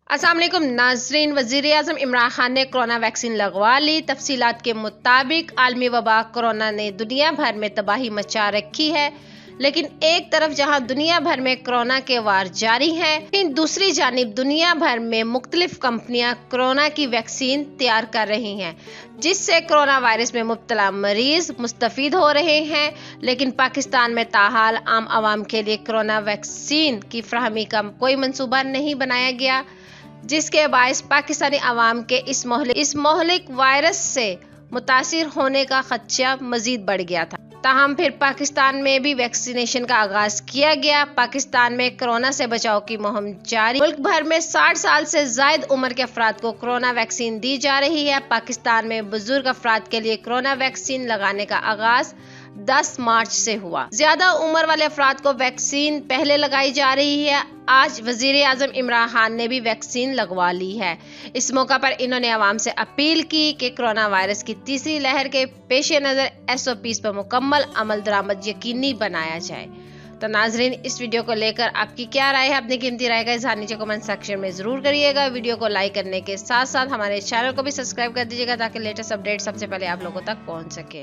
अस्सलाम वालेकुम नाज़रीन। वज़ीर आज़म इमरान खान ने कोरोना वैक्सीन लगवा ली। तफसीलात के मुताबिक आलमी वबा कोरोना ने दुनिया भर में तबाही मचा रखी है, लेकिन एक तरफ जहां दुनिया भर में कोरोना के वार जारी हैं, लेकिन दूसरी जानिब दुनिया भर में मुख्तलिफ कंपनियां कोरोना की वैक्सीन तैयार कर रही हैं, जिससे कोरोना वायरस में मुब्तला मरीज मुस्तफीद हो रहे हैं। लेकिन पाकिस्तान में ताहाल आम आवाम के लिए कोरोना वैक्सीन की फराहमी का कोई मंसूबा नहीं बनाया गया, जिसके बायस पाकिस्तानी अवाम के इस मोहलिक वायरस से मुतासिर होने का खदशा मजीद बढ़ गया था। ताहम फिर पाकिस्तान में भी वैक्सीनेशन का आगाज किया गया। पाकिस्तान में कोरोना से बचाव की मुहिम जारी। मुल्क भर में 60 साल से जायद उम्र के अफराद को कोरोना वैक्सीन दी जा रही है। पाकिस्तान में बुजुर्ग अफराद के लिए कोरोना वैक्सीन लगाने का आगाज 10 मार्च से हुआ। ज्यादा उम्र वाले अफराद को वैक्सीन पहले लगाई जा रही है। आज वजीर आजम इमरान खान ने भी वैक्सीन लगवा ली है। इस मौका पर इन्होंने आवाम से अपील की कि कोरोना वायरस की तीसरी लहर के पेश नज़र SOPs पर मुकम्मल अमल दरामद यकीनी बनाया जाए। तो नाजरीन, इस वीडियो को लेकर आपकी क्या राय है? अपनी कीमती राय का इज़हार नीचे कमेंट सेक्शन में जरूर करिएगा। वीडियो को लाइक करने के साथ साथ हमारे चैनल को भी सब्सक्राइब कर दीजिएगा, ताकि लेटेस्ट अपडेट सबसे पहले आप लोगों तक पहुंच सके।